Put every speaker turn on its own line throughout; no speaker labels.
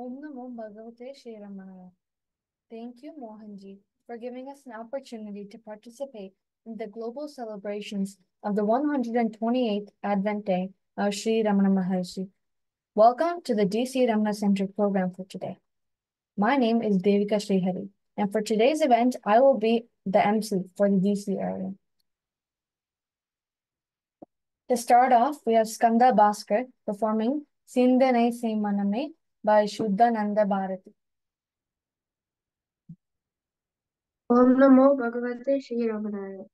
Om Namo Bhagavate Shri Ramana. Thank you, Mohanji, for giving us an opportunity to participate in the global celebrations of the 128th Advent Day of Sri Ramana Maharshi. Welcome to the DC Ramana Center program for today. My name is Devika Srihari, and for today's event, I will be the MC for the DC area. To start off, we have Skanda Bhaskar performing Sindanai Se Maname by Shuddhananda Bharati.
Om Namo Bhagavate Shri Ramanaya.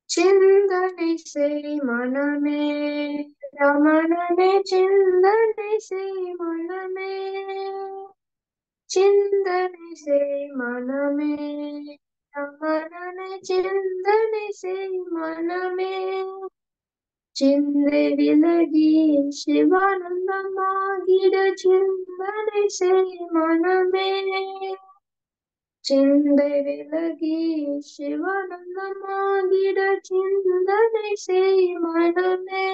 Chindane se maname, Ramanane chindane se maname. Chindane se maname, Ramanane chindane se maname. Chinde vilagi Shivanandamagida chindane se maname. Chindai vilagi Shivanandamagida chindane sei maname.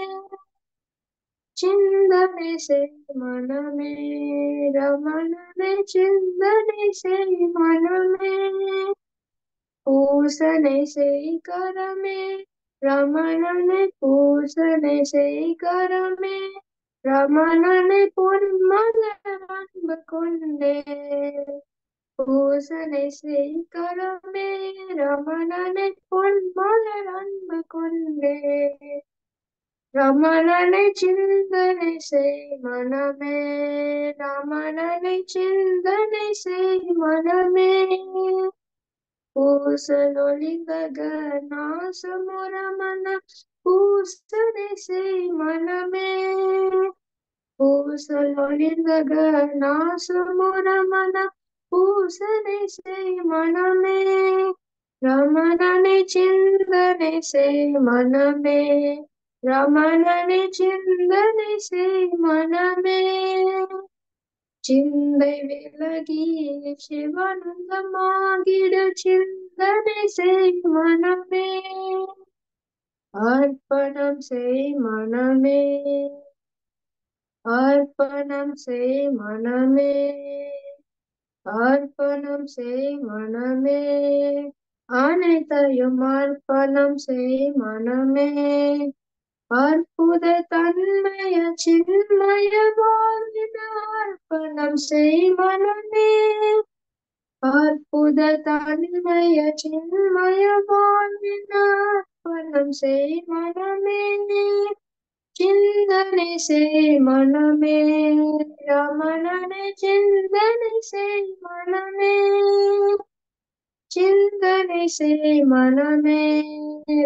Chindane sei maname. Ramanane chindane sei maname. Pusane sei karame. Ramanane pusane sei karame. Ramanane Ponmalar கொண்டே பூசனை செய்கரமே ரமணனை பொன்மலர் அன்பு கொண்டே ரமணனை சிந்தனை செய் மனமே ரமணனை சிந்தனை செய் மனமே பூசலொளிந்தக நாசமுரமண பூசனை செய் மனமே பூசலொளிந்தக நாசமுரமண பூசனை செய் மனமே ரமணனை சிந்தனை செய் மனமே ரமணனை சிந்தனை செய் மனமே சிந்தை விலகி சிவானந்தமாகிட சிந்தனை செய் மனமே அர்ப்பணம் செய் மனமே அர்ப்பணம் செய் மனமே அர்ப்பணம் செய் மனமே அனைத்தையும் அர்ப்பணம் செய் மனமே அற்புத தன்மய சின்மய வாழ்வின அர்ப்பணம் செய் மனமே அற்புத தன்மய சின்மய வாழ்வின அர்ப்பணம் செய் மனமே சிந்தனை செய் மனமே ரமணனை சிந்தனை செய் மனமே சிந்தனை செய் மனமே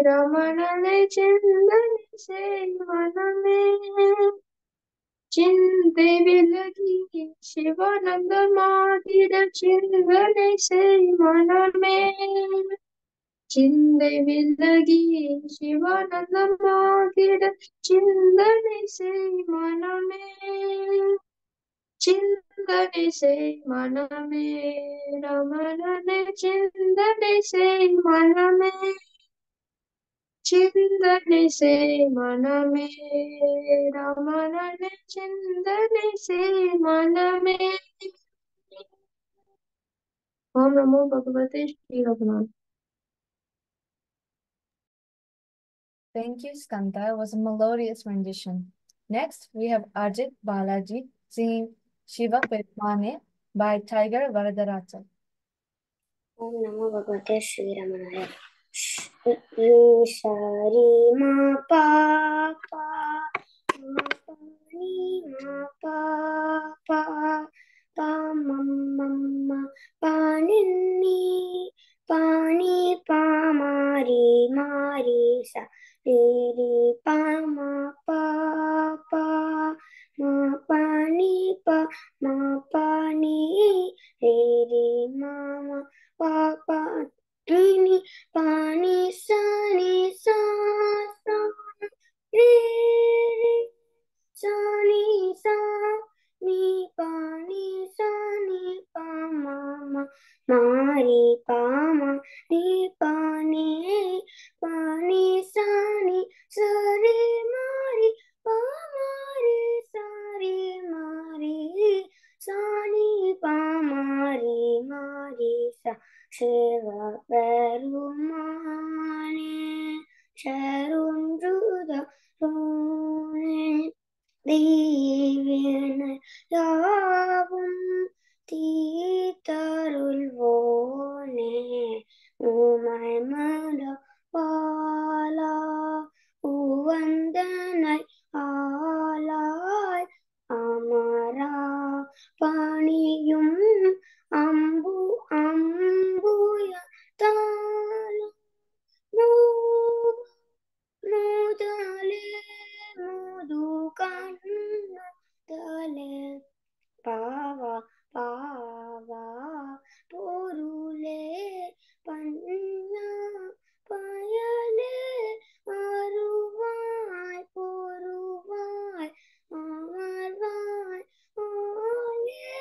ரமணனை சிந்தனை செய் மனமே சிந்தை விலகி சிவானந்தமாகிட சிந்தனை செய் மனமே சிந்தை விலகி சிவானந்தமாகிட சிந்தனை செய் மனமே சிந்தனை செய் மனமே ரமணனை சிந்தனை செய் மனமே சிந்தனை செய் மனமே ரமணனை சிந்தனை செய் மனமே ஓம் நமோ பகவதே Sri ரமணாய.
Thank you, Skanda. It was a melodious rendition. Next, we have Ajit Balaji singing Shiva Pirmane by Tiger Varadaraja.
Om Namo Bhagavate Shri Ramanaya. Re sa re ma pa pa ma pa ni ma pa pa pa ma ma ma pa ni ni pa ni pa ma re sa re pa ma pa pa ma pa ni re ma ma pa pa ni pa ni sa sa re sa ni sa ni pa ni sa ni pa ma ma ma re pa ma ni pa ni sa re ma re pa ma re sa re ma re sa ni சிவபெருமானே சருந்துதரோனே தீவினை யாவும் தீத்தருள்வோனே உமை மடவாளா உவந்தனை ஆளாய் அமரா பணியும் அம்பு அம்புய தாளும் முதலே முது கண்ணதலே பாவா பாவா பொருளே பஞ்சா பயலே அருவாய் பொருவாய் அமர்வாய் ஆயே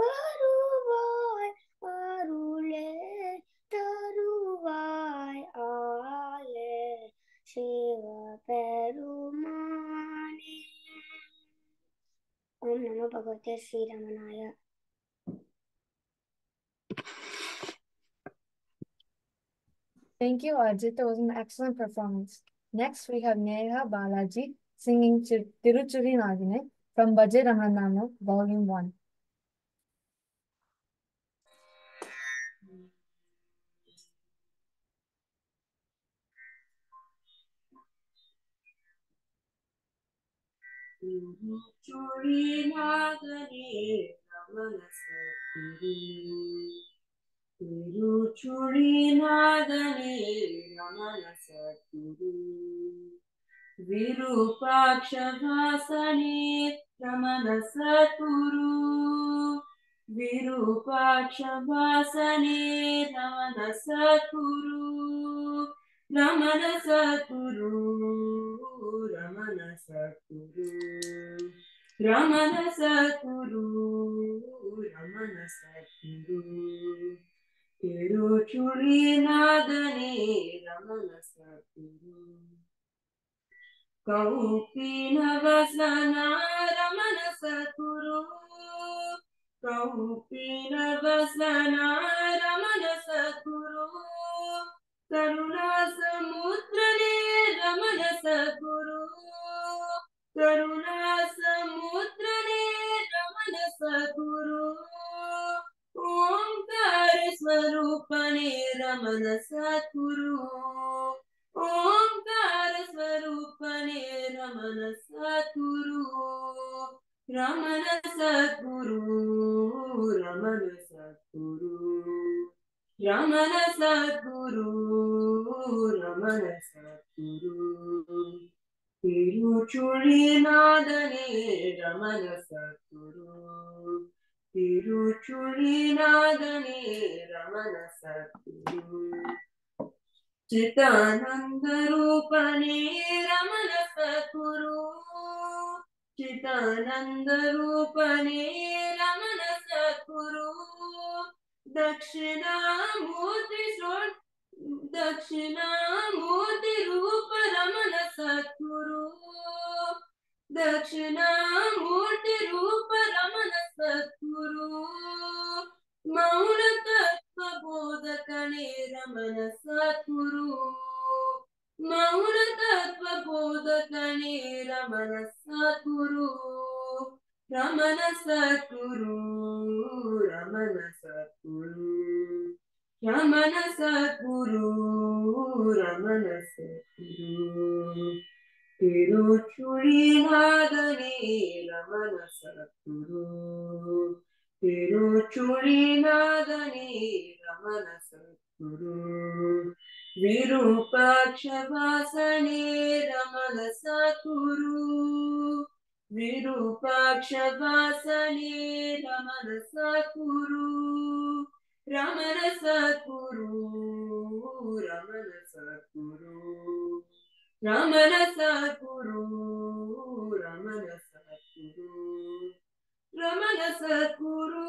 வருவாய் அருளே தருவாய் ஆலே சிவபெருமானே. ஓம் நமோ பகவதே ஸ்ரீரமணாய.
Thank you, Ajit. That was an excellent performance. Next, we have Neha Balaji singing Tiruchuri Nagine from Bhaje Ramanano, Volume 1.
Tiruchuri Nagane Ramana Satguru. Tiruchuri Nagane Ramana Satguru. Virupaksha Vasane Ramana Satguru. Virupaksha Vasane Ramana Satguru. Ramana Satguru. Ramana Satguru. Ramana Satguru. Ramana Satguru. Tiruchuri Nagane Ramana Satguru. Kaupina Vasana Ramana Satguru. Kaupina Vasana Ramana Satguru. Karuna Samudrane Ramana Satguru. Karuna Samudrane Ramana Satguru. Omkar Swarupane Ramana Satguru. Omkar Swarupane Ramana Satguru. Ramana Satguru. Ramana Satguru. Ramana Satguru. Ramana Satguru. Tiruchuri Nagane Ramana Satguru. Tiruchuri Nagane Ramana Satguru. Chitananda Rupane Ramana Satguru. Chitananda Rupane Ramana Satguru. Dakshina Rupa Ramana Satguru. Dakshina Rupa Ramana Satguru. Mauna Tattva Bodhakane Ramana Satguru. Mauna Tattva Bodhakane Ramana Satguru. Ramana Satguru. Ramana Satguru. Ramana Satguru. Ramana Satguru. Tiruchuri Nagane Ramana Satguru. Tiruchuri Nagane Ramana Satguru. Virupaksha Vasane Ramana Satguru. Virupaksha Vasane Ramana Satguru. Ramana Satguru. Ramana Satguru. Ramana Satguru. Ramana Satguru. Ramana Satguru.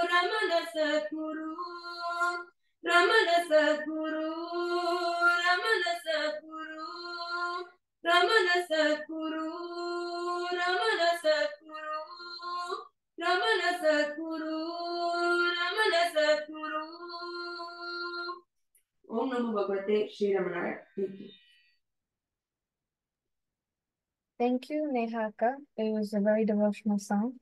Ramana Satguru. Ramana Satguru. Ramana Satguru. Ramana Satguru. Ramana Satguru. Ramana Satguru. Ramana Satguru. Bhagavate Sri Ramanaya. Thank you.
Thank you, Nehaka. It was a very devotional song.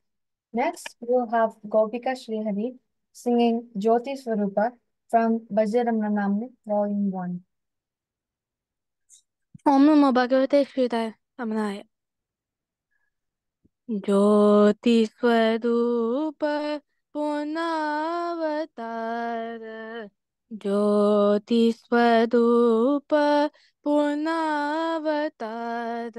Next, we'll have Gopika Srihari singing Jyoti Swarupa from Bajaramanam, Volume 1.
Om Namo Bhagavate Sri Ramanaya. Jyoti Swarupa Purnavatar Jyoti Swarupa Purnavatar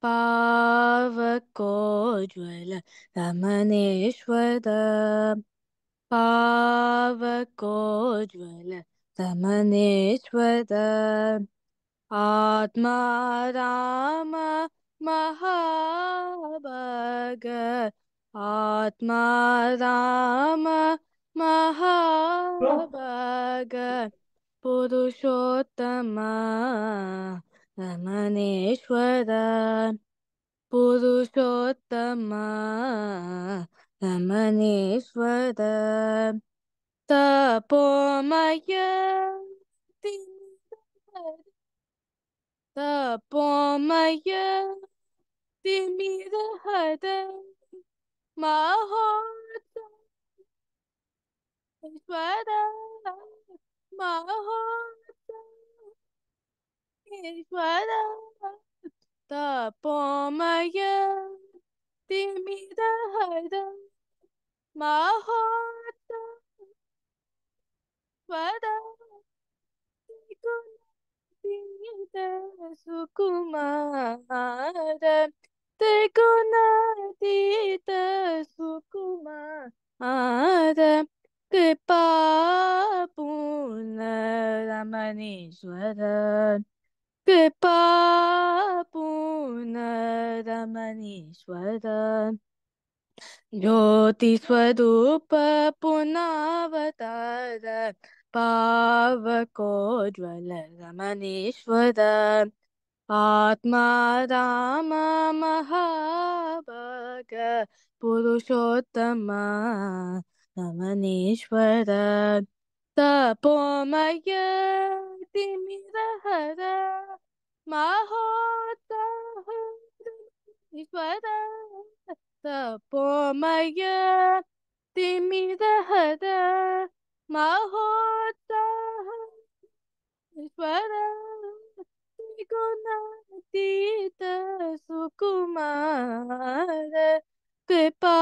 Pavakojwala Ramaneshwara Pavakojwala Ramaneshwara Atma Rama Mahabhaga Atma Rama Mahabhaga Purushottama Ramaneshwara Purushottama Ramaneshwara Tapomaya Tapomaya Timirahada Mahota Ishvara Mahota Ishvara Tapomaya Timirahada Mahota Ishvara Sukumara Tegunatita Sukumara Kripa Puna Ramaneshwara Kripa Puna Ramaneshwara Jyoti Swarupa Punavatar Pavakojwala Ramaneshwara Atma Rama Mahabhaga Purushottama Ramaneshwara Tapomaya Timirahara Mahota Ishvara Tapomaya Timirahara Mahota Ishvara Gunatita Sukumara Kripa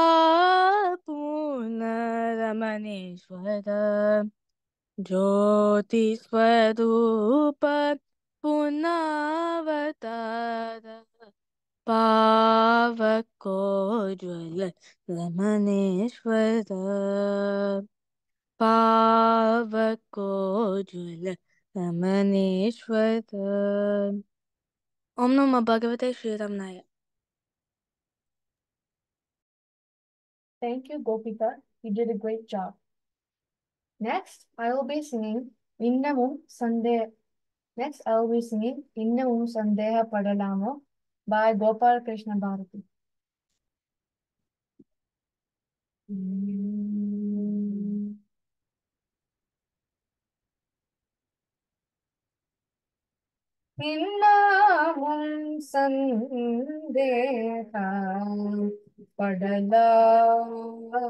Puna Ramaneshwara Jyoti Swarupa Punavatar Pavakojwala Ramaneshwara Pavakojwala Ramaneshwara Om Namo Bhagavate Sri Ramanaya.
Thank you, Gopika. You did a great job. Next, I will be singing Innamum Sandeha Padalamo by Gopal Krishna Bharati. Innamum Sandeha Padalamo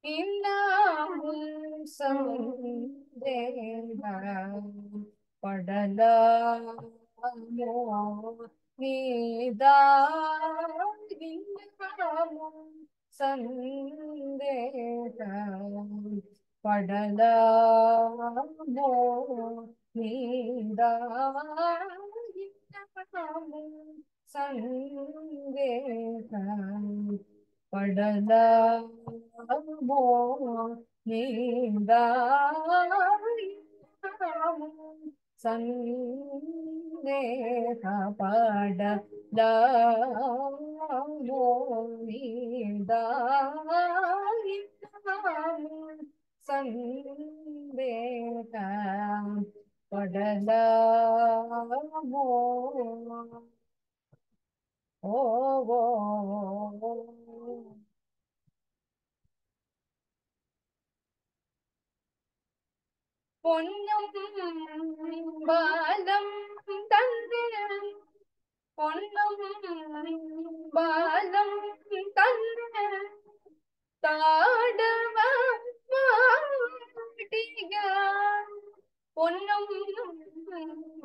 Innamum Sandeha Padalamo Innamum Sandeha Padalamo Innamum Sandeha Padalamo Sandeha Padalamo Sandeha Padalamo Oh, பொன்னும் பாலம் தந்து பொன்னும் பாலம் தந்து தாடவ மாட்டியார் பொன்னும்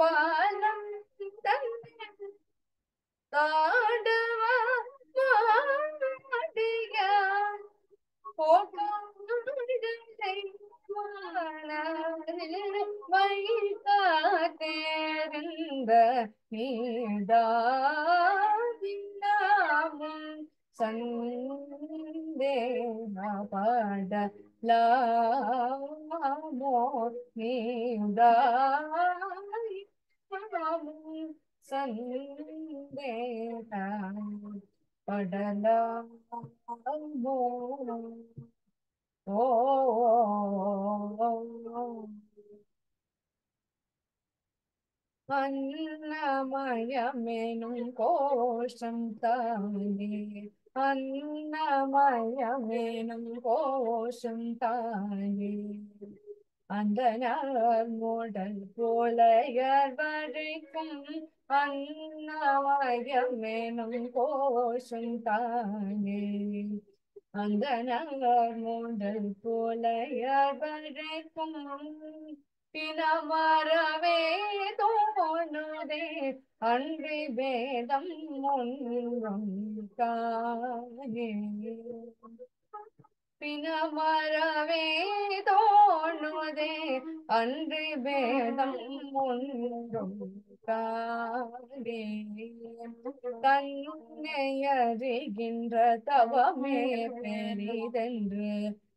பாலம் தந்து தாடவ மாட்டியார் வைகாத்தேர்ந்த நீதாவினாமும் சந்தேகப்படலாமோ நீதாவினாமும் சந்தேகப்படலாமோ அன்னமயமெனும் கோஷம் தானே அன்னமயமெனும் கோஷம் தானே அந்தனர் மூடல் போலையர் வரைக்கும் அன்னமயமெனும் கோஷம் தானே அந்தனர் மூடல் போலையர் வரைக்கும் பிணமறவே தோணுதே அன்றி வேதம் ஒன்றும் காணே பிணமறவே தோணுதே அன்றி வேதம் ஒன்றும் காணே தன்னையறிகின்ற தவமே பெரிதென்று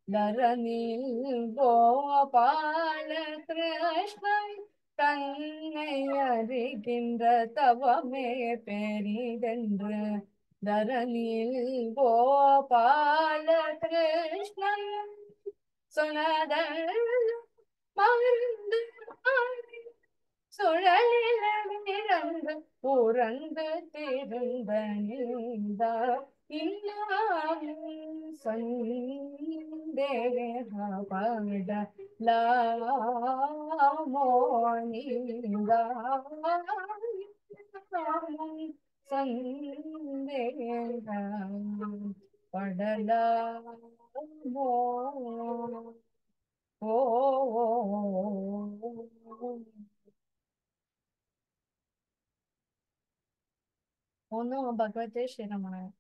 தரணில் கோபால கிருஷ்ணன் தன்னை அறிகின்ற தவமே பெரிதென்று தரணில் கோபால கிருஷ்ணன் சொன்னதல் மறந்து சுழலிலிருந்து புறந்து திருந்த நீந்தா சந்தேகப்படலாமோ சந்தேகப்படலாமோ ஓ Om Namo Bhagavate Shri Ramaya.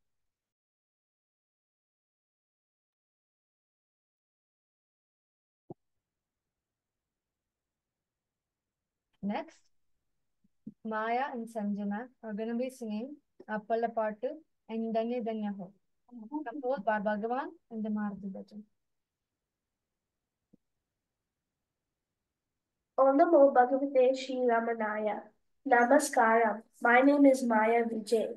Next, Maya and Sanjana are going to be singing Appala Pattu and Danya Danya Ho, composed by Bhagavan and the Maruti Bhajan.
Om Namo Bhagavate Shri Ramanaya. Namaskaram. My name is Maya Vijay.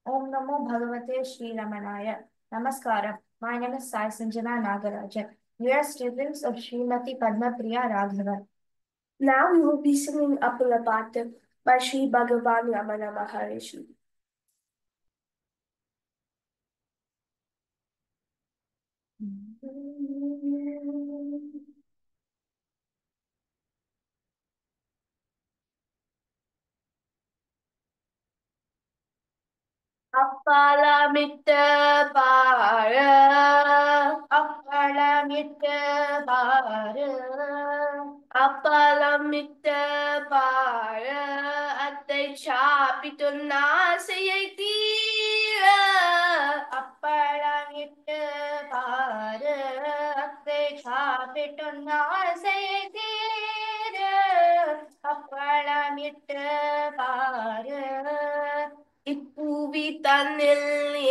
Om Namo Bhagavate Shri Ramanaya. Namaskaram. My name is Sai Sanjana Nagarajan. We are students of Srimati Padma Priya Raghavan.
Now we will be singing Appala Pattu by Sri Bhagavan Ramana Maharishi. அப்பளமிட்டு பாரு அப்பளமிட்டு பாரு அப்பளமிட்டு பாரு அத்தை சாப்பிட்டு ஆசையை தீர அப்பளமிட்டு பாரு அத்தை சாப்பிட்டு ஆசையை தீர அப்பளமிட்டு பாரு இப்பூவி தன்னில்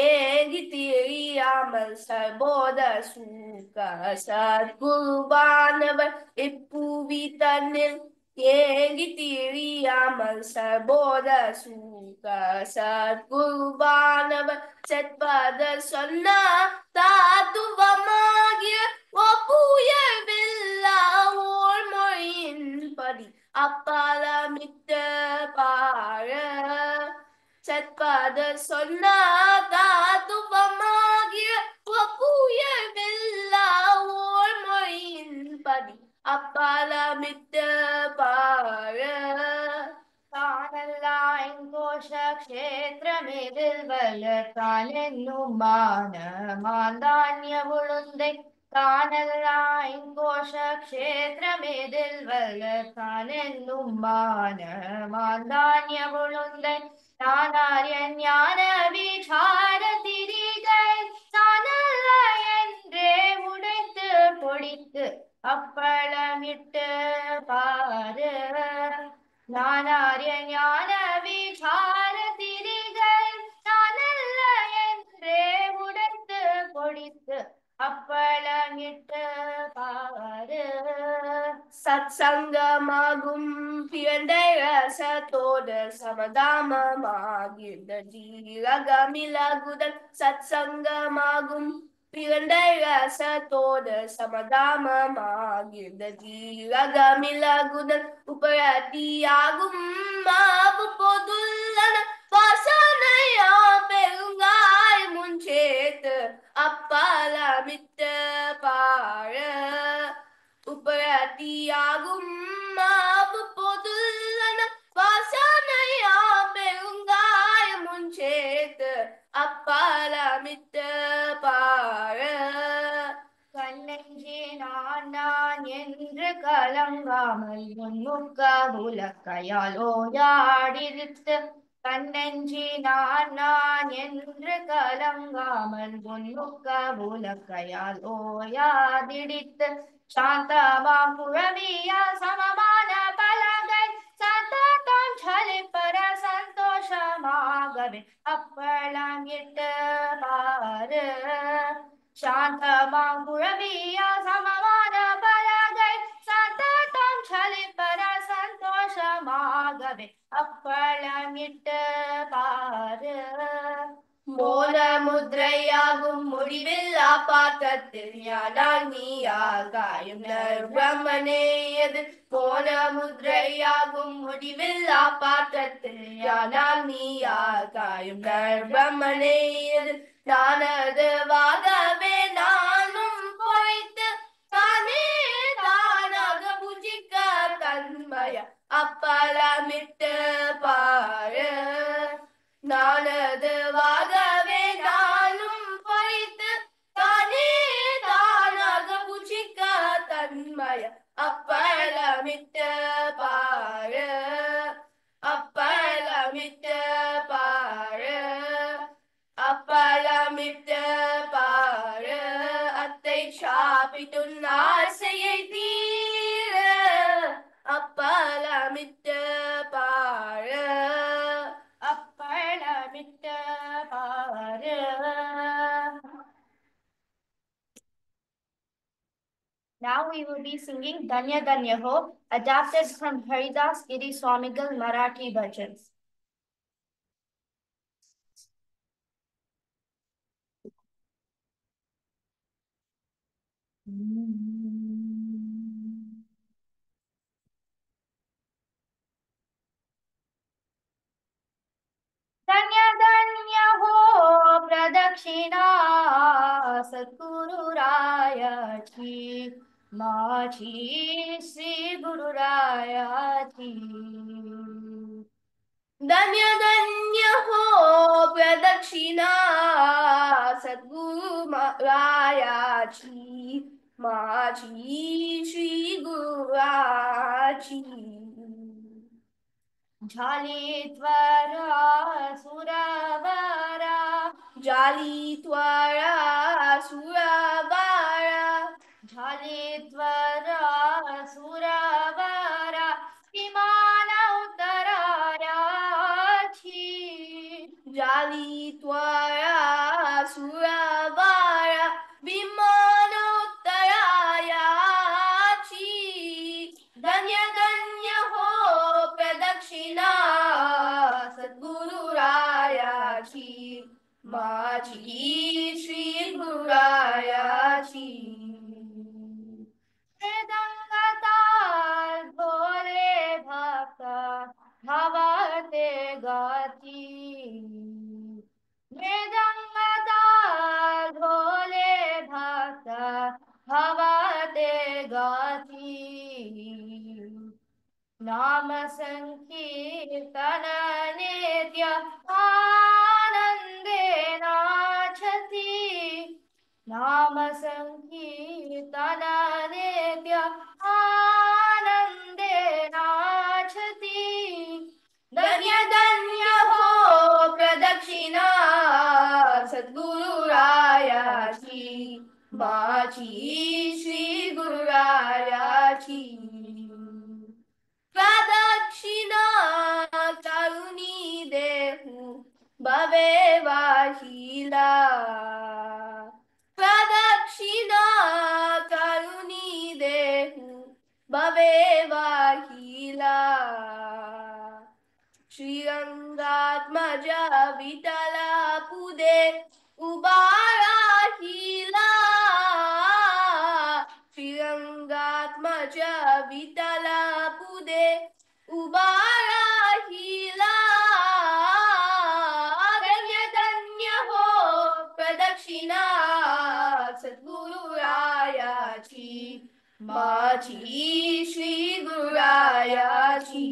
ஏகி தெரியாமல் சர்போத சூக சத்குருவானவர் இப்பூவி தன்னில் ஏகி தெரியாமல் சர்போத சூக சத்குருவானவர் செற்பத சொன்னா தாத்துவமாகிய ஒப்புயவில்லா ஓர் மொழியின்படி அப்பளமிட்ட பார சத்பாத சொன்னா தாத்துவமாகிய ஒப்புயவில்லா ஓர் மொழியின்படி அப்பளமிட்ட அப்பலமிட்டு பார
தானல்லாய்ங்கோஷ க்ஷேத்திரமிதில் வளர்த்தானென்னும் மான மாந்தான்ய உளுந்தை தானல்லாய்ங்கோஷ க்ஷேத்திரமிதில் வளர்த்தானென்னும் மான மாந்தான்ய உளுந்தை தானார்ய ஞான விசார திரிகை தானல்ல என்றே உடைத்து பொடித்து அப்பளமிட்டு பாரு நானார்ய ஞான விசார திரிகை தானல்ல என்றே உடைத்து பொடித்து அப்பளமிட்டு பாரு
சத்சங்கமாகும் பிறந்தை ரசத்தோடு சமதாமமாகின்ற ஜீரகமிலகுதல் சத்சங்கமாகும் பிறந்தை ரசத்தோடு சமதாமமாகின்ற ஜீரகமிலகுதல் உபரத்தியாகும் மாவு பொதுல்லன வாசனையா பெருங்காய் முன்சேத்து அப்பலமிட்டு பார உபரத்தியாகும் மாவு பொதுல்லன வாசனையா பெருங்காய் முன்சேத்து அப்பலமிட்டு பார
கண்ணெஞ்சே நான் என்று கலங்காமல் உன்முக உலக்கையால் ஓயாடிருத்து கண்ணெஞ்சி நான் என்று கலங்காமல் உன்முக உலக்கையால் ஓயாதிடித்து சாந்தமா குழவியா சமமான பலகை சத்தம் சலிப்பர சந்தோஷமாகவே அப்பளம் இட்டு பாரு சாந்தமா குழவியா சமமான பலகை சத்தம் சலிப்பர சந்தோஷமாகவே அப்பளம் இட்டு பாரு
மோன முத்ரையாகும் முடிவில்லா பாத்திரத்தில் ஞானால் நீயால் காயும் பிரம்மனேயது மோன முத்ரையாகும் முடிவில்லா பாத்திரத்தில் ஞானால் நீயால் காயும் பிரம்மனேயது நானது வாகவே நானும் பொய்த்து தானே தானாக புஜிக்க தன்மய அப்பலமிட்டு பாரு நானது வாகவே நானும் பொய்த்து தானே தானாக புஜிக்க தன்மய அப்பலமிட்டு பாரு அப்பலமிட்டு பாரு அப்பலமிட்டு பாரு அத்தை சாப்பிட்டுன் ஆசையை தீர அப்பலமிட்டு பாரு
அப்பளமிட்டு பாரு Now we will be singing Danya Danya Ho, adapted from Haridas Giri Swamigal Marathi Bhajans. Danya Danya Ho, Pradakshina Sadguru Raya Ji, Maji Sri Guru Raya Ji.
धन्य धन्य हो प्रदक्षिणा सद्गुरु रायाची माझी श्री गुरुराची
झाली त्वरा सुरवरा
जाली त्वरा सुरवारा
झाली त्वरा सुरवरा विमान उतरायाची
जाली त्वरा सुरवारा विमान उत्तरायाची धन्य धन्य हो प्रदक्षिणा सद्गुरु रायाची माझी श्री गुरुरायाची
मृदंगताल भोले भक्त भावते गाती मृदंगताल भोले भक्त भावते गाती नाम संकीर्तन नित्य आनन्देनाचति नाम संकीर्तन नित्य आनन्देनाचति धन्य धन्य हो प्रदक्षिणा सद्गुरुरायाची माची श्री गुरुरायाची प्रदक्षिणा करुणी देहु भवे वाहिला प्रदक्षिणा करुणी देहु भवे वाहिला श्रीरंगात्मजा विठला पुदे उबाराहिला श्रीरंगात्मजा विठला पुदे उबाराहिला धन्य धन्य हो प्रदक्षिणा सद्गुरुरायाची माची श्री गुरुरायाची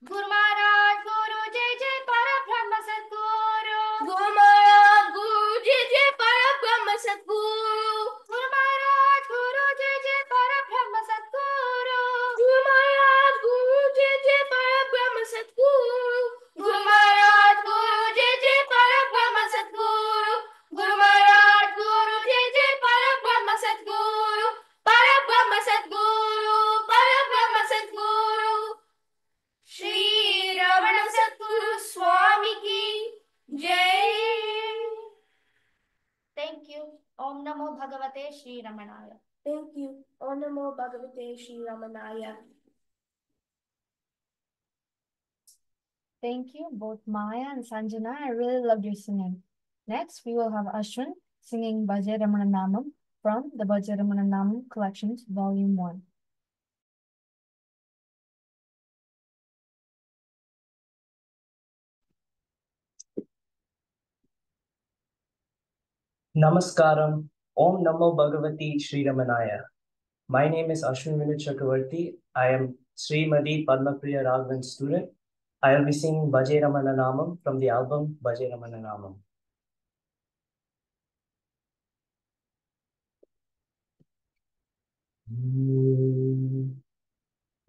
गुरु महाराज गुरु जय जय परब्रह्म सद्गुरु गुरु महाराज गुरु जय जय परब्रह्म सद्गुरु गुरु महाराज गुरु जय जय परब्रह्म सद्गुरु गुरु महाराज गुरु जय जय परब्रह्म सद्गुरु गुरु महाराज गुरु जय जय परब्रह्म सद्गुरु गुरु महाराज गुरु जय जय परब्रह्म सद्गुरु परब्रह्म सद्गुरु परब्रह्म सद्गुरु श्री रमण सद्गुरु स्वामी की जय। Thank you. Om Namo Bhagavate Shri Ramanaya.
Thank you. Om Namo Bhagavate Shri Ramanaya.
Thank you, both Maya and Sanjana. I really loved your singing. Next, we will have Ashwin singing Bhaje Ramana Namam from the Bhaje Ramana Namam Collections, Volume 1.
Namaskaram. Om Namo Bhagavati Shri Ramanaya. My name is Ashwin Vinod Chakravarti. I am Srimadi Padmapriya Raghavan student. I will be singing Bhaje Ramana Namam from the album Bhaje Ramana Namam.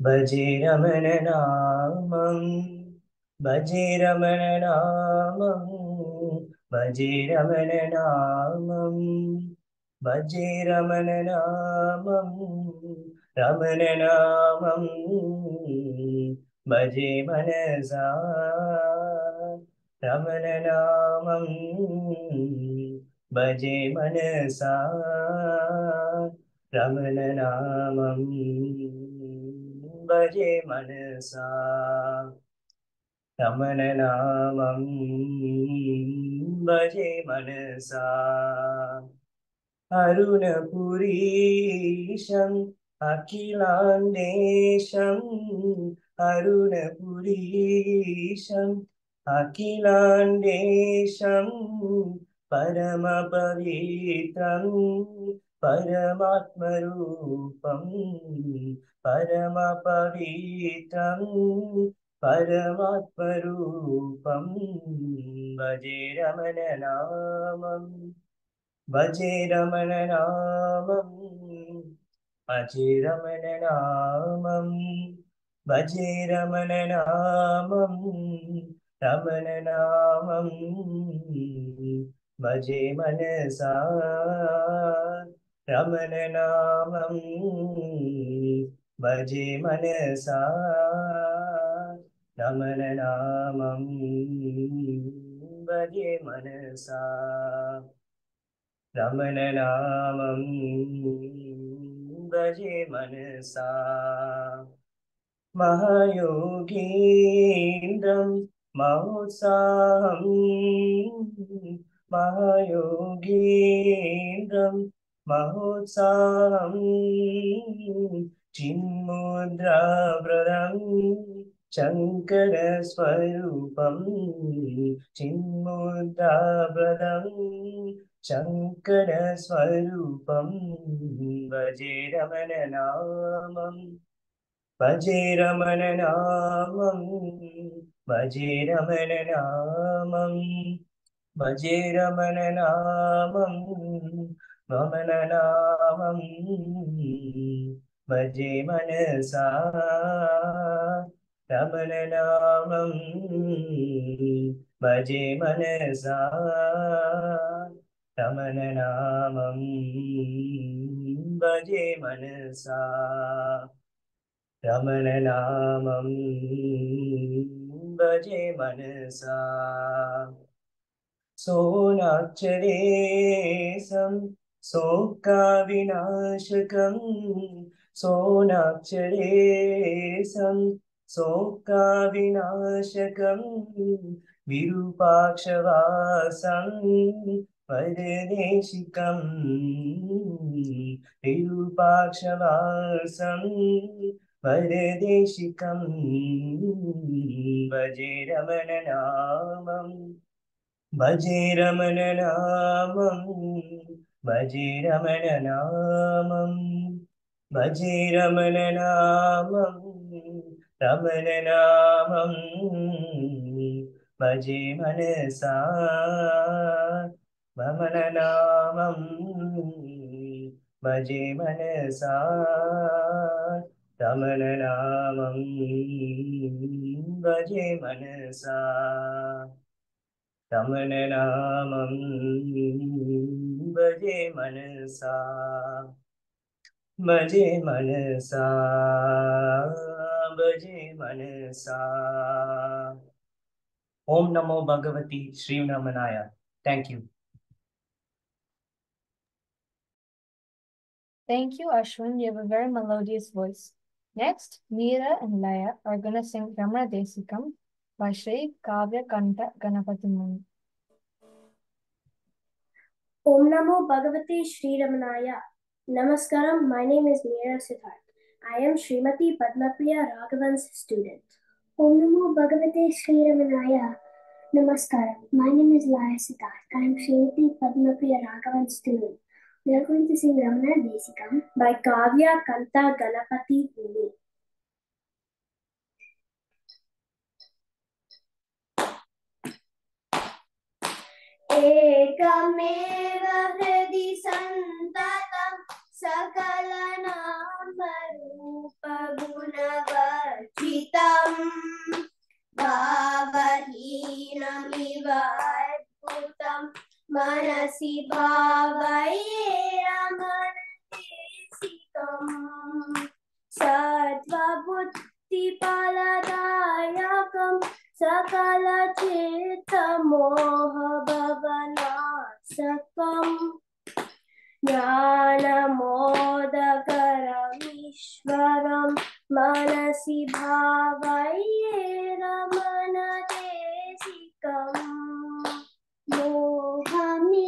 Bhaje Ramana Namam, Bhaje Ramana Namam, Bhaje Ramana Namam, Bhaje Ramana Namam, Ramana Namam, Bhaje Manasa, Ramana Namam, Bhaje Manasa, Ramana Namam, Bhaje Manasa, Ramana Namam, Bhaje Manasa, Arunapureesham, Akhilandesham, Arunapureesham, Akhilandesham, Paramapavitram, Paramatmarupam, Paramapavitram, Paramatmarupam, Bhaje Ramana Namam, Bhaje Ramana Namam, Bhaje Ramana Namam, Bhaje Ramana Namam, Ramana Namam, Bhaje Manasa, Ramana Namam, Bhaje Manasa, Ramana Namam, Bhaje Manasa, Ramana Namam, Bhaje Manasa, Mahayogindram Mahotsaham, Mahayogindram Mahotsaham, Chinmudra Pradam Shankara Swarupam, Chinmudra Pradam Shankara Swarupam, Bhaje Ramana Namam, भजे रमण नामं भजे रमण नामं भजे रमण नामं रमण नामं भजे मनसा रमण नामं भजे मनसा रमण नामं भजे मनसा रमण नामं भजे मनसा सोनाक्षरेशं शोकाविनाशकं सोनाक्षरेशं शोकाविनाशकं विरूपाक्षवासं वरदेशिकं विरूपाक्षवासं वरदेशिकं भजे रमण नामं भजे रमण नामं भजे रमण नामं भजे रमण नामं रमण नामं भजे मनसा रमण नामं भजे मनसा रमण नामं भजे मनसा रमण नामं भजे मनसा भजे मनसा भजे मनसा ओम नमो भगवती श्री रमणाय thank you
Thank you, Ashwin. You have a very melodious voice. Next, Meera and Laya are going to sing Ramana Desikam by Shri Kavya Kanta Ganapati Muni.
Om Namo Bhagavate Shri Ramanaya. Namaskaram, my name is Meera Siddharth. I am Srimati Padmapriya Raghavan's student.
Om Namo Bhagavate Sri Ramanaya. Namaskaram. My name is Laya Siddharth. I am Srimati Padmapriya Raghavan's student. We are going to sing Ramana Desikam
by Kavya Kanta Ganapati Muni.
एकमेव हृदि सन्ततं सकलनामरूपगुणवर्जितं भावहीनमिव अद्भुतं मनसि भावये रमणदेशिकम् सत्त्वबुद्धिफलदायकं सकलचित्तमोहभवनाशकम् ज्ञानमोदकरमीश्वरं मनसि भावये रमणदेशिकम् मोहमित्तमिह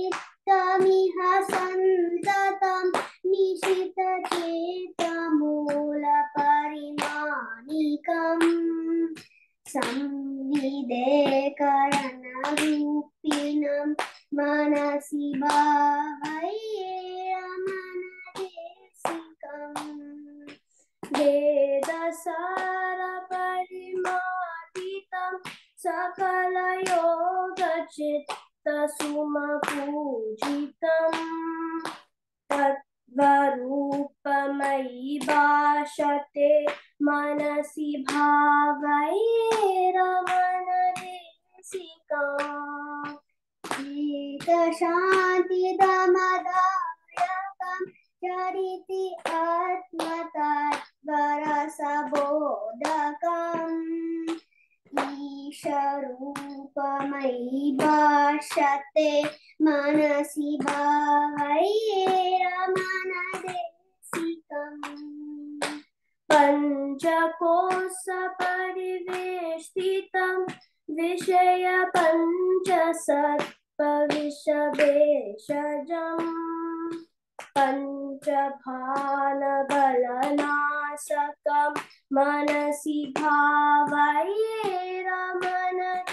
सन्ततं निशितचेतमूलपरिमाणिकम् संविदेकरणरूपिणं मनसि भावये रमणदेशिकम् वेदसारपरिमार्जितं सकलयोगचित्तसुमपूजितम् तत्त्वरूपमयि भाषते मनसि भावये रमणदेशिकम् शीतशान्तिदमदायकं चरिति आत्मतत्त्वरसबोधकम् ईशरूपमयि भाषते मनसि भावये रमणदेशिकम् पञ्चकोशपरिवेष्टितं विषयपञ्चसत्त्वविषभेषजम् पञ्चभानबलनाशकं मनसि भावये रमणदेशिकम्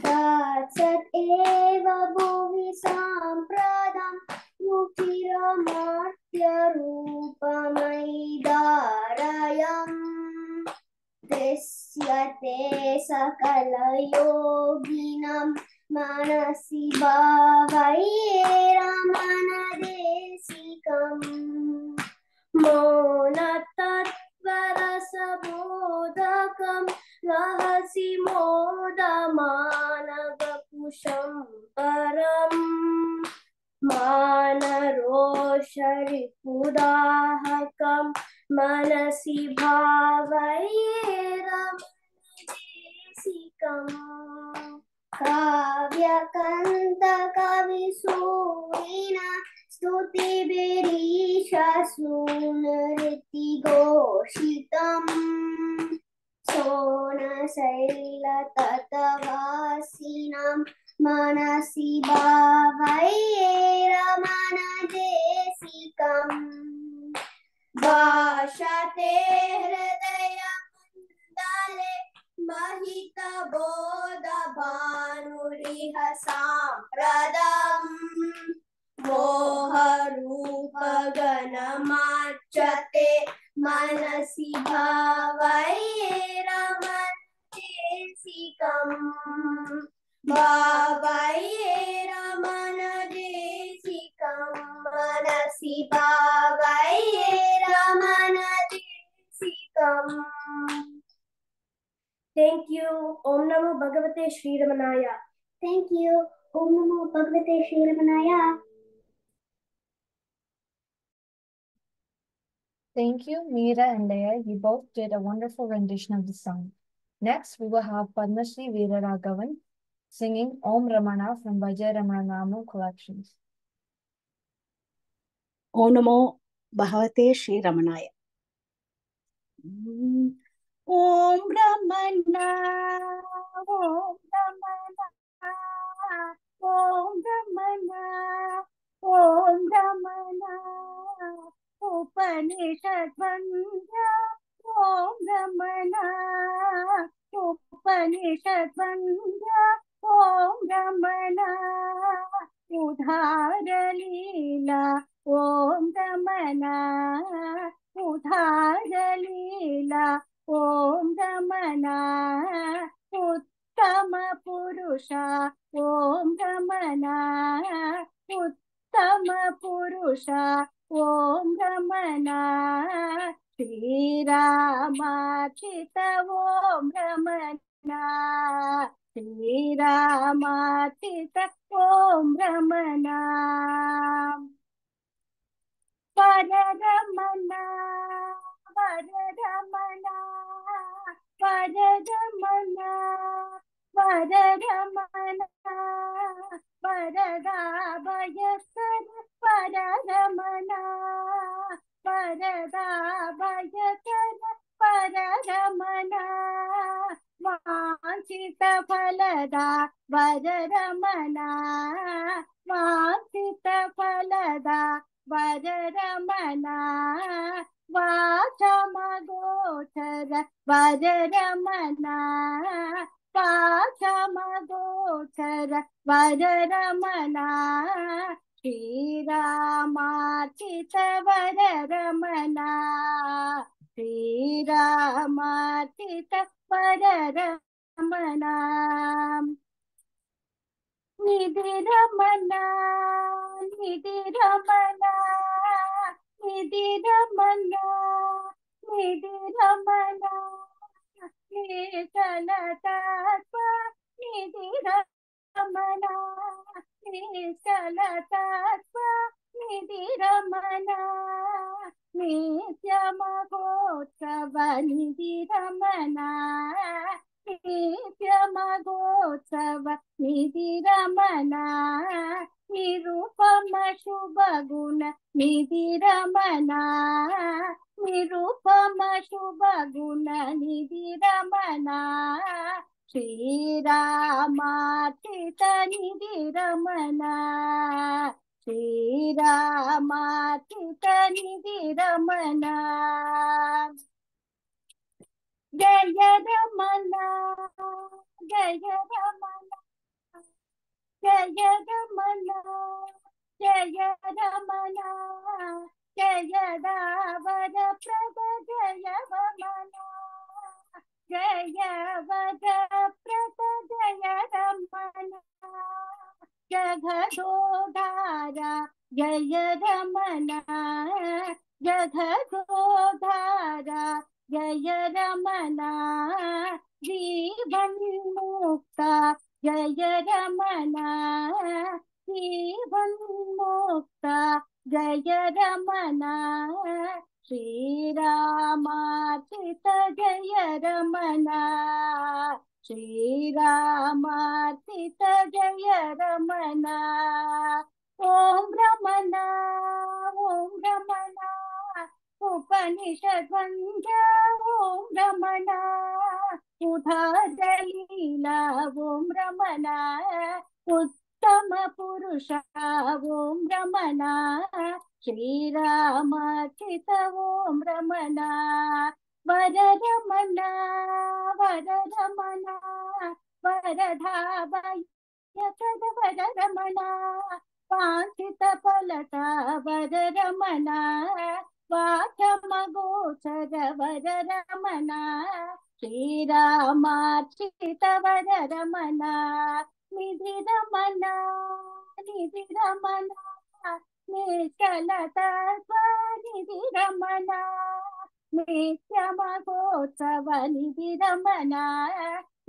तत्सत् एव भुवि साम्प्रतं रुचिरमर्त्यरूपमयि ते सकलयोगिनं मनसि भावयेरमनदेशिकम् मौनतत्त्वरसबोधकं रहसि मोदमानवपुषं परम् मानरोषरिपुदाहकं मनसि भावयेरमनदेशिकम् काव्यकन्तकविसूरिणा स्तुतिभिरीशसूनृतिघोषितम् सोनशैलतटवासिनां मनसि भावयेरमनदेशिकम् भाषते हृदयमण्डले महितबोधभानुरिह साम्प्रदम् मोहरूपगणमाच्यते मनसि भावयेरमनदेशिकम् भावयेरमनदेशिकम् मनसि भावयेरमनदेशिकम्. Thank you. Om Namo Bhagavate Sri Ramanaya.
Thank you. Om Namo Bhagavate Sri Ramanaya.
Thank you, Meera and Leah. You both did a wonderful rendition of the song. Next, we will have Padmashri Veeraraghavan singing Om Ramana from Vajay Ramananamu collections.
Om Namo Bhagavate Sri Ramanaya. Om Ramana, Om Ramana, Om Ramana, Om Ramana, Upanishad Vandya, Om Ramana, Upanishad Vandya, Om Ramana, Udhara Leela, Om Ramana, Udhara Leela, Om Ramana, Uttama Purusha, Om Ramana, Uttama Purusha, Om Ramana, Shri Rama Chita Om Ramana, Shri Rama Chita Om Ramana, Vararamana, Vararamana, Vararamana, Vararamana, Varadabhayakara, Vararamana, Varadabhayakara, Vararamana, Vanchita Phalada, Vararamana, Vanchita Phalada, Vararamana, Vachamagochara, Vararamana, Vachamagochara, Vararamana, Shri Rama Chita Vararamana, Shri Rama Chita Vararamana, Nidhi Ramana, Nidhi Ramana, Nidhi Ramana, Nidhi Ramana, Nishalatatva, Nidhi Ramana, Nishalatatva, Nidhi Ramana, Nityamagotsava, Nidhi Ramana, Nityamagotsava, Nidhi Ramana, Nirupama Shubhaguna, Nidhi Ramana, Nirupama Shubhaguna, Nidhi Ramana, Shri Rama Chita Nidhi Ramana, Shri Rama Chita Nidhi Ramana, Jaya Ramana, Jaya Ramana, Jaya Ramana, Jaya Ramana, Jaya Davara Prabha, Jaya Ramana, जय वरप्रद जय रमण जगदोधारा जय रमण जगदोधारा जय रमण जीवन मुक्ता जय रमण जीवन मुक्ता जय रमण श्रीरामार्चित जय रमण श्रीरामार्चित जय रमण ओम रमण उपनिषद वंद्य ओम रमण उदारलीला ओम रमण उत्तम पुरुष ओम रमण श्रीरामार्चित ओम रमण वर रमण वरधाभय वर रमण वांछित फलता वर रमण वाचमगोचर वर रमण श्रीरामार्चित वर रमण निधि रमण निश्चलतत्वनिधि रमण नित्यमगोत्सव निधि रमण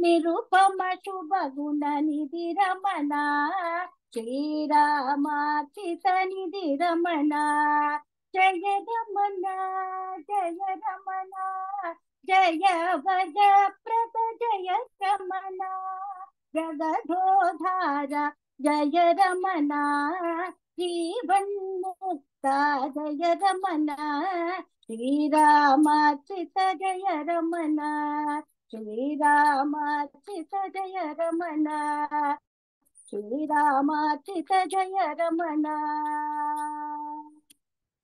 निरुपम शुभ गुण निधि रमण श्रीरामार्चित निधि रमण जय रमण जय वरप्रद जय रमण जगदोधारा जय रमण जीवन मुक्ता जय रमण श्रीरामार्चित जय रमण श्रीरामार्चित जय रमण श्रीरामार्चित जय रमण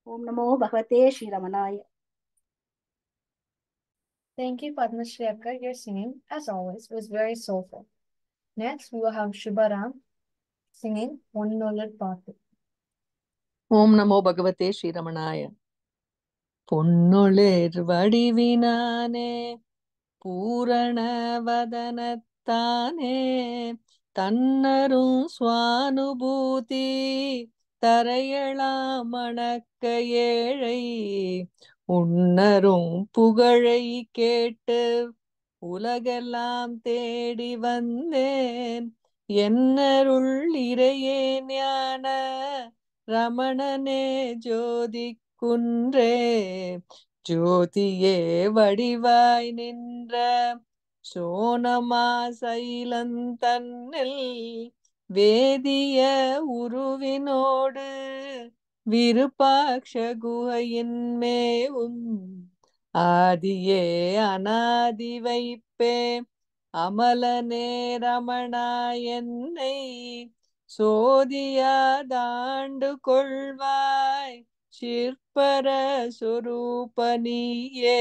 ओम नमो भगवते Shri रमणाय।
Thank you, Padma Shri Akka. Your singing, as always, was very soulful. Next, we will have Shubharam singing Onnolad Paathu.
ஓம் நமோ பகவதே ஸ்ரீரமணாய. பொன்னொளிர் வடிவினானே பூரண வதனத்தானே தன்னரும் சுவானுபூதி தரையளாம் மணக்க ஏழை உன்னரும் புகழை கேட்டு உலகெல்லாம் தேடி வந்தேன் என்னருள் இறையே ஞான ரமணனே ஜோதி குன்றே ஜோதியே வடிவாய் நின்ற சோனமா சைலந்தன்னில் வேதிய உருவினோடு விருப்பாக்ஷ குகையின் மேவும் ஆதியே அநாதி வைப்பே அமலனே ரமணா என்னை சோதியாதாண்டு கொள்வாய் சிற்பர சொரூபனியே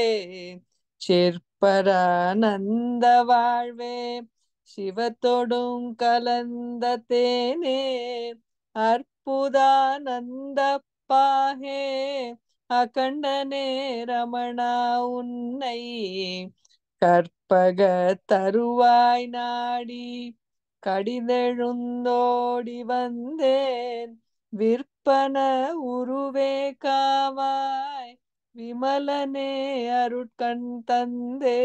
சிற்பரானந்த வாழ்வே சிவத்தொடும் கலந்த தேனே அற்புதானந்த பாகே அகண்டனே ரமணா உன்னை கற்பக தருவாய் நாடி கடிதெழுந்தோடி வந்தேன் விற்பன உருவே காவாய் விமலனே அருட்கண் தந்தே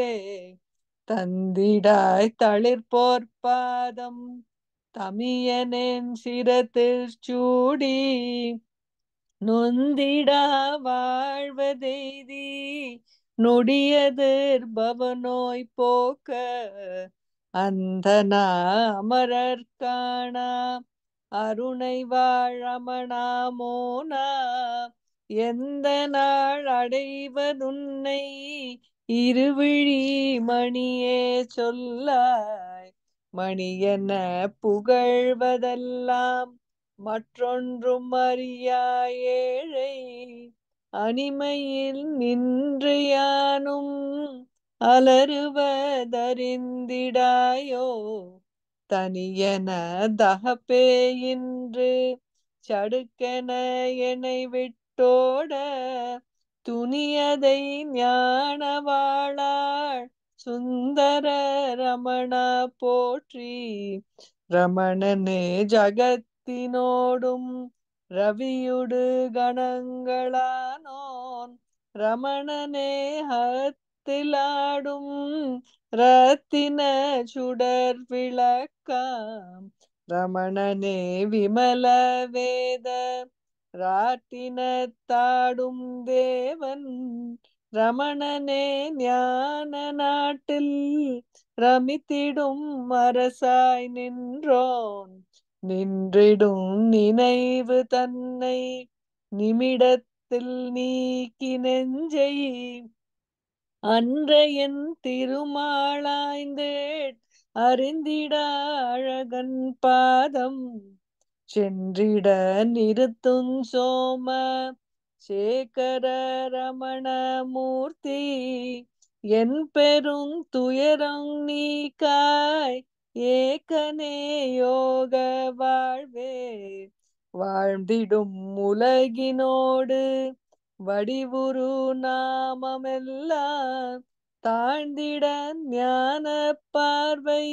தந்திடாய் தளிர்போர்பாதம் தமியனேன் சிரத்தில் சூடி நொந்திடா வாழ்வதெய்தி நொடியதிர் பவநோய் போக்க அந்தனா அமரர்காணா அருணை வாழமணா மோனா எந்த நாள் அடைவதுன்னை இருவிழி மணியே சொல்லாய் மணியென புகழ்வதெல்லாம் மற்றொன்றும் அறியாய் ஏழை அனிமையில் நின்று யானும் அலறுவதறிந்திடாயோ தனியன தகப்பே இன்று சடுக்கென என்னை விட்டோட துணியதை ஞானவாளாள் சுந்தர ரமணா போற்றி. ரமணனே ஜகத்தினோடும் ரவியுடு கணங்களானோன். ரமணனே ஹத்திலாடும் ரத்தின சுடர் விளக்காம். ரமணனே விமல வேத ராட்டினத்தாடும் தேவன். ரமணனே ஞான நாட்டில் ரமித்திடும் அரசாய் நின்றோன். நின்றிடும் நினைவு தன்னை நிமிடத்தில் நீக்கி நெஞ்சை அன்றையன் திருமாலாய்ந்தேட் அறிந்திட அழகன் பாதம். சென்றிட நிறுத்தும் சோம சேகர ரமண மூர்த்தி. என் பெரும் துயரம் நீக்காய் ஏகனே யோக வாழ்வே. வாழ்ந்திடும் உலகினோடு வடிவுரு நாமமெல்லாம் தாழ்ந்திட ஞான பார்வை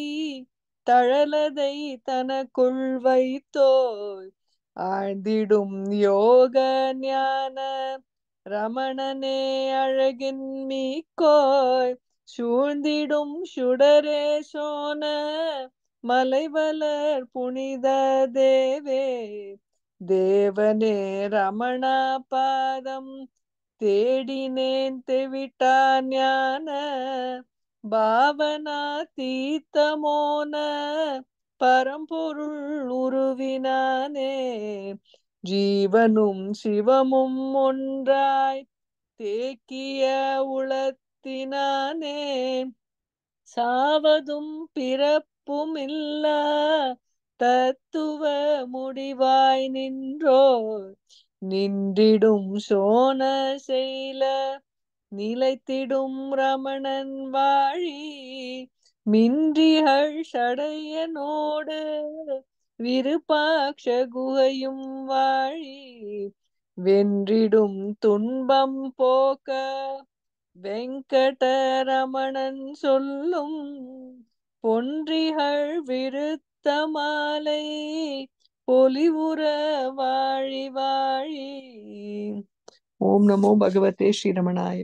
தழலதை தனக்குள் வைத்தோய். ஆழ்ந்திடும் யோக ஞான ரமணனே அழகின் மீக்கோய். சூழ்ந்திடும் சுடரே சோன மலைவளர் புனித தேவே. தேவனே ரமணா பாதம் தேடினேன் தெவிட்டா ஞான பாவனா தீத்தமோன பரம்பொருள் உருவினானே. ஜீவனும் சிவமும் ஒன்றாய் தேக்கிய உளத்தினானே. சாவதும் பிறப்புமில்லா தத்துவ முடிவாய் நின்றோர். நின்றிடும் சோன செயல நிலைத்திடும் ரமணன் வாழி. மின்றிகள் சடையனோடு விருப்பாக்ஷ குகையும் வாழி. வென்றிடும் துன்பம் போக்க வெங்கடரமணன் சொல்லும் பொன்றிகள் விருத்த மாலை பொலிவுற வாழி வாழி. ஓம் நமோ பகவதே ஸ்ரீரமணாய.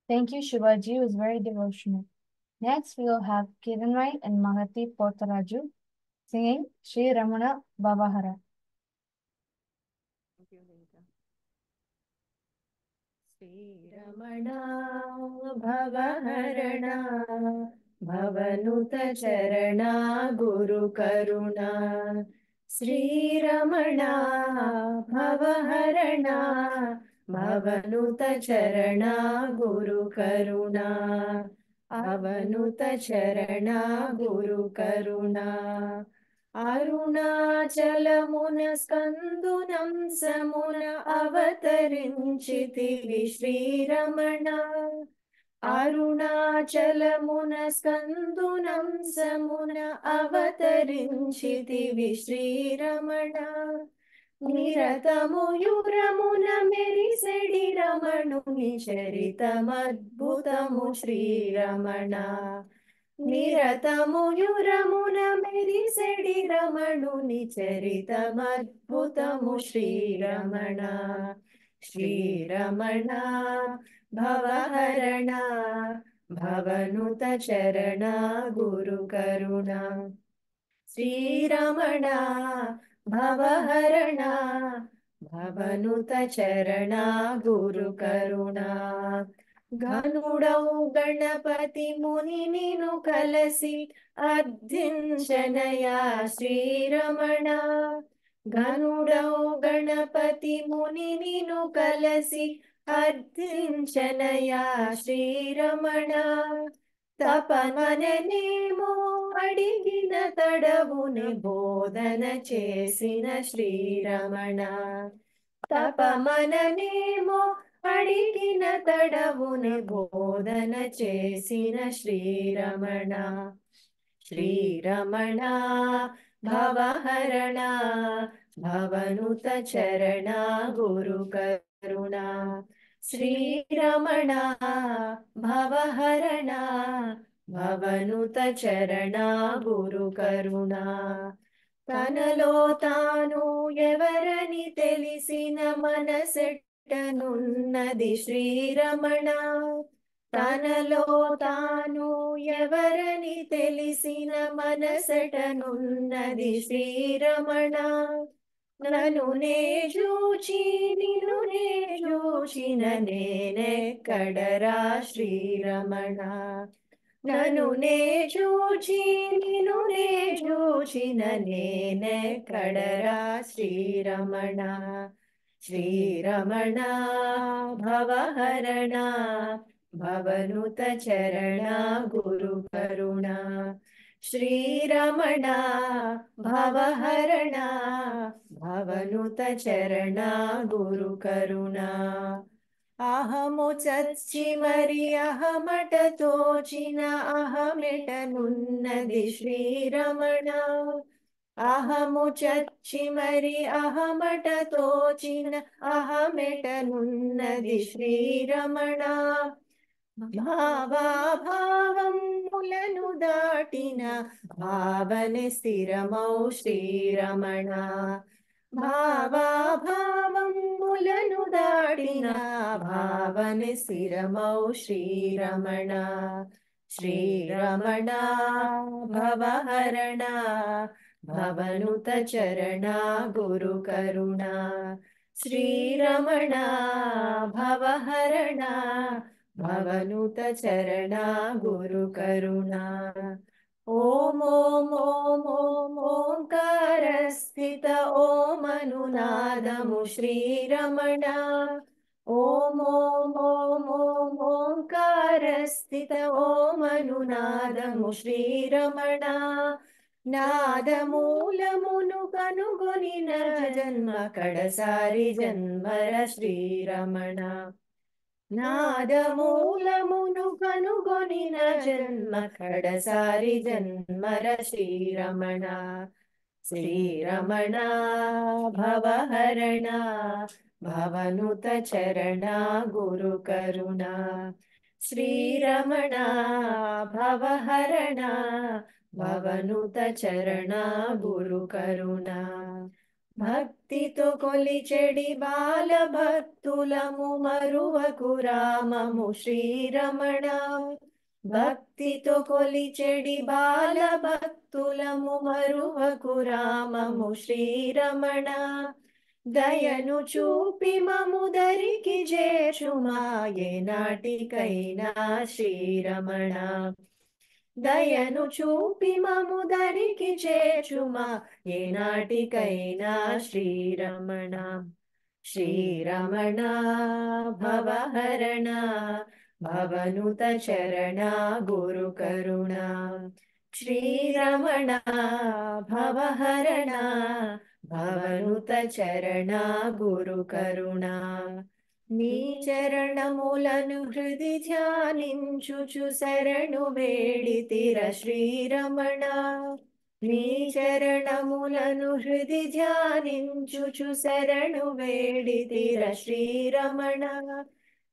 Thank you, Shivaji. It was very devotional. Next, we will have Kiran Rai and Mahati Portaraju singing Sri Ramana Bhavahara.
Sri Ramana Bhavahara Bhavanuta Charana Guru Karuna. Sri Ramana Bhavaharana Bhavanuta Charana Guru Karuna. Avanuta Charana Guru Karuna. అరుణాచలమున స్కందునం సమున అవతరించితివి Sriramana. అరుణాచలమున స్కందునం సమున అవతరించితివి Sriramana. నిరతముయురమున మెరిసెడి రమణుని చరితమద్భుతము Sriramana. నిరతముయురమున మెరిసెడి రమణుని చరితమద్భుతము Sriramana. Sriramana భవహరణ భవనుత చరణ గురు కరుణ. శ్రీరమణ భవహరణ భవనుత చరణ గురు కరుణ. ఘనుడౌ గణపతి ముని నిను కలసి అర్థించనయా శ్రీరమణ. ఘనుడౌ గణపతి ముని నిను కలసి అర్థించనయా శ్రీరమణ. తపమననేమో అడిగిన తడవుని బోధన చేసిన శ్రీరమణ. తపమననేమో అడిగిన తడవుని బోధన చేసిన శ్రీరమణ. శ్రీరమణ భవహరణ भवनुत चरणा गुरुकरुणा श्रीरमणा भवहरणा भवनुत चरणा गुरुकरुणा తనలో తాను ఎవరని తెలిసిన మనసెట్టనున్నది శ్రీరమణ తనలో తాను ఎవరని తెలిసిన మనసెటనున్నది శ్రీరమణ నన్ను నే చూచి నిన్ను నే చూచిన నేనెక్కడరా శ్రీరమణ నన్ను నే చూచి నిన్ను నే చూచిన నేనెక్కడరా శ్రీరమణ శ్రీరమణ భవహరణ భవనుత చరణ గురుకరుణ శ్రీరమణ భవహరణ భవనుత చరణ గురుకరుణ అహము చచ్చి మరి అహమట తోచిన అహమెటనున్నది శ్రీరమణ అహము చచ్చి మరి అహమట తోచిన అహమెటనున్నది శ్రీరమణ భావాభావములను దాటిన భావనే స్థిరమౌ శ్రీరమణ భావాభావములను దాటిన భావనే స్థిరమౌ శ్రీరమణ శ్రీరమణ భవహరణ భవనుత చరణ గురుకరుణ శ్రీరమణ భవహరణ భవనుత చరణ గురుకరుణ ఓం ఓం ఓం ఓం ఓంకార స్థిత ఓమనునాదము శ్రీరమణ ఓం ఓం ఓం ఓం ఓంకార స్థిత ఓమనునాదము శ్రీరమణ నాదమూలమును కనుగొనిన జన్మ కడసారి జన్మర శ్రీరమణ నాదమూలమును కనుగొనిన జన్మ కడసారి జన్మర శ్రీరమణ శ్రీరమణ భవహరణ భవనుత చరణ గురుకరుణ శ్రీరమణ భవహరణ భవనుత చరణ గురుకరుణ భక్తితో కొలిచెడి బాల భక్తులము మరువకు రామము శ్రీరమణ భక్తితో కొలిచెడి బాల భక్తులము మరువకు రామము శ్రీరమణ దయను చూపి మము దరికి చేర్చుమా ఏనాటికైనా శ్రీరమణ దయను చూపి మము దరికి చేర్చుమా ఏనాటికైనా శ్రీరమణ శ్రీరమణ భవహరణ భవనుత చరణ గురుకరుణ శ్రీరమణ భవహరణ భవనుత చరణ గురుకరుణ నీ చరణములను హృది ధ్యానించుచు శరణు వేడితిర శ్రీరమణ నీ చరణములను హృది ధ్యానించుచు శరణు వేడితిర శ్రీరమణ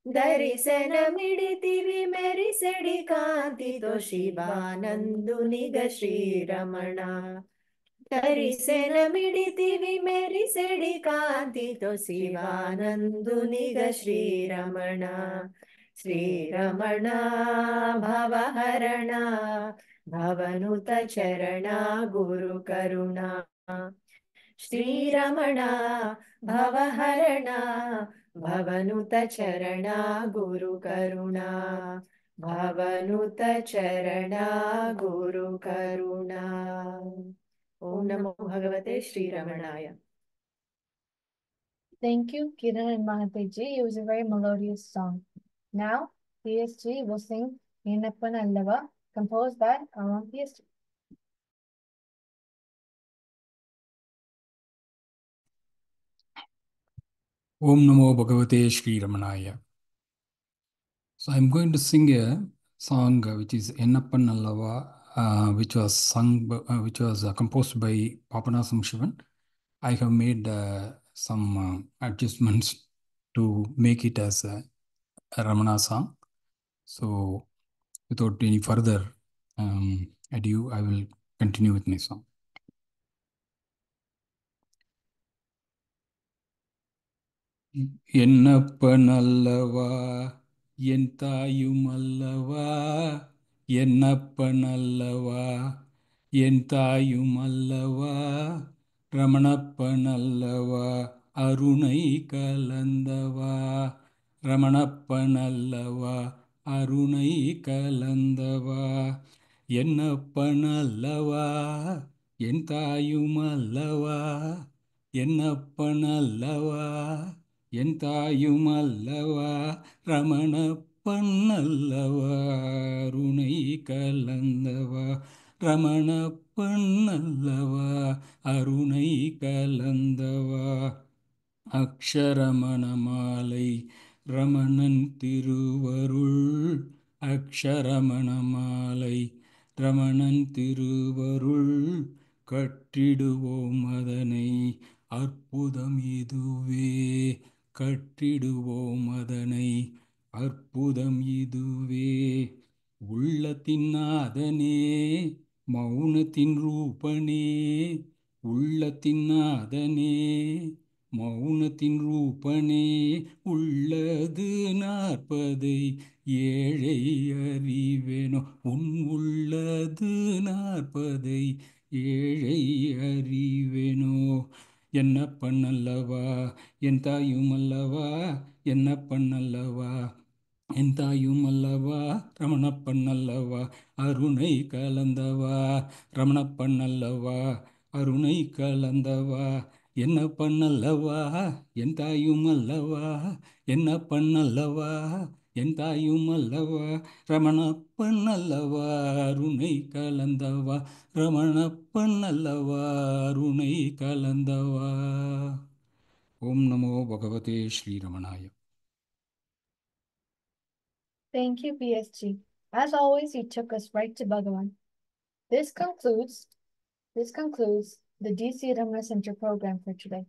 దర్శనమిడితివి మెరిసెడి కాంతితో శివానందునిగ శ్రీరమణ దర్శనమిడితివి మెరిసెడి కాంతితో శివానందునిగ శ్రీరమణ శ్రీరమణ భవహరణ భవనుత చరణ గురుకరుణ శ్రీరమణ భవహరణ భవనుత చరణ గురుకరుణ భవనుత చరణ గురుకరుణ ఓం నమో భగవతే శ్రీరమణాయ.
Thank you, Kiran and Mahateji. It was a very melodious song. Now, PSG will sing Yenappan Allava, composed by our PSG.
Om Namo Bhagavate Sri Ramanaya. So I'm going to sing a song which is Ennappan Allava, which was composed by Papanasam Shivan. I have made some adjustments to make it as a Ramana song. So, without any further ado, I will continue with my song. என்னப்பனல்லவா என் தாயுமல்லவா என்னப்பனல்லவா என் தாயுமல்லவா ரமணப்பனல்லவா அருணை கலந்தவா ரமணப்பனல்லவா அருணை கலந்தவா என்னப்பனல்லவா என் தாயுமல்லவா என்னப்பனல்லவா என் தாயுமல்லவா ரமணப்பன்னல்லவா அருணை கலந்தவா ரமணப்பன்னல்லவா அருணை கலந்தவா அக்ஷரமணமாலை ரமணன் திருவருள் அக்ஷரமணமாலை ரமணன் திருவருள் கற்றிடுவோம் அதனை அற்புதம் இதுவே கற்றிடுவோம் அதனை அற்புதம் இதுவே உள்ளத்தின் நாதனே மௌனத்தின் ரூபனே உள்ளத்தின் நாதனே மௌனத்தின் ரூபனே உள்ளது நாற்பதை ஏழை அறிவேனோ உன் உள்ளது நாற்பதை ஏழை அறிவேனோ என்னப்பனல்லவா என் தாயுமல்லவா என்னப்பனல்லவா என் தாயுமல்லவா ரமணப்பன்னல்லவா அருணை கலந்தவா ரமணப்பன்னல்லவா அருணை கலந்தவா என்ன பண்ணல்லவா என் தாயுமல்லவா என்ன பண்ணல்லவா என் தாயுமல்லவா ரமணப்பன்னல்லவா அருணை கலந்தவா ரமணப்பன்னல்லவா அருணை கலந்தவா. ஓம் நமோ பகவதே ஸ்ரீரமணாய.
Thank you, PSG. As always, you took us right to Bhagavan. This concludes the DC Ramana Center program for today.